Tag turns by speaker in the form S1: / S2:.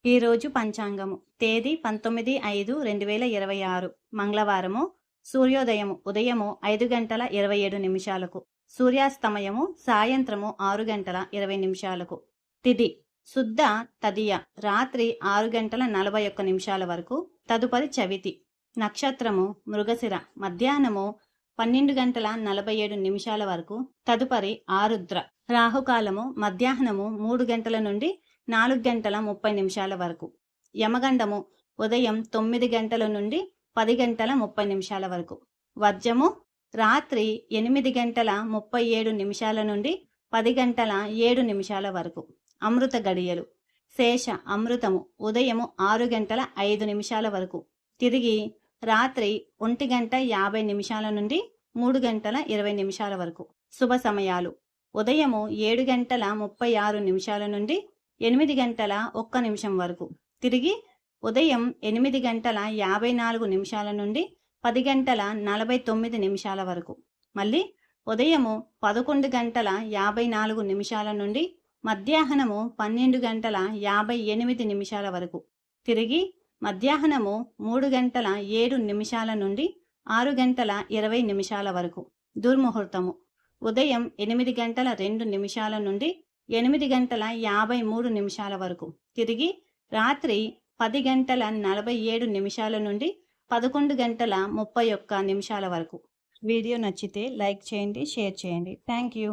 S1: ఈరోజు పంచాంగము తేదీ 19/5/2026 మంగళవారము. సూర్యోదయము ఉదయము 5:27 సూర్యాస్తమయము సాయంత్రము 6:20 తిథి శుద్ధ తదియ రాత్రి 6:41 వరకు, తదుపరి చవితి. నక్షత్రము మృగశిర మధ్యాహ్నము 12:47 వరకు, తదుపరి ఆరుద్ర. రాహుకాలము మధ్యాహ్నము 3 గంటల నుండి 4:30 వరకు. యమగండము ఉదయం 9 గంటల నుండి 10:30 వరకు. వర్జము రాత్రి 8:37 నుండి 10:07 వరకు. అమృత గడియలు శేష అమృతము ఉదయము 6:05 వరకు, తిరిగి రాత్రి 1:50 నుండి 3:20 వరకు. శుభ సమయాలు ఉదయము 7:36 నుండి 8:01 వరకు, తిరిగి ఉదయం 8:54 నుండి 10:49 వరకు. మళ్ళీ ఉదయము 11:54 నుండి మధ్యాహ్నము 12:58 వరకు, తిరిగి మధ్యాహ్నము 3:07 నుండి 6:20 వరకు. దుర్ముహూర్తము ఉదయం 8:02 నుండి 8:53 వరకు, తిరిగి రాత్రి 10:47 నుండి 11:31 వరకు. వీడియో నచ్చితే లైక్ చేయండి, షేర్ చేయండి. Thank you.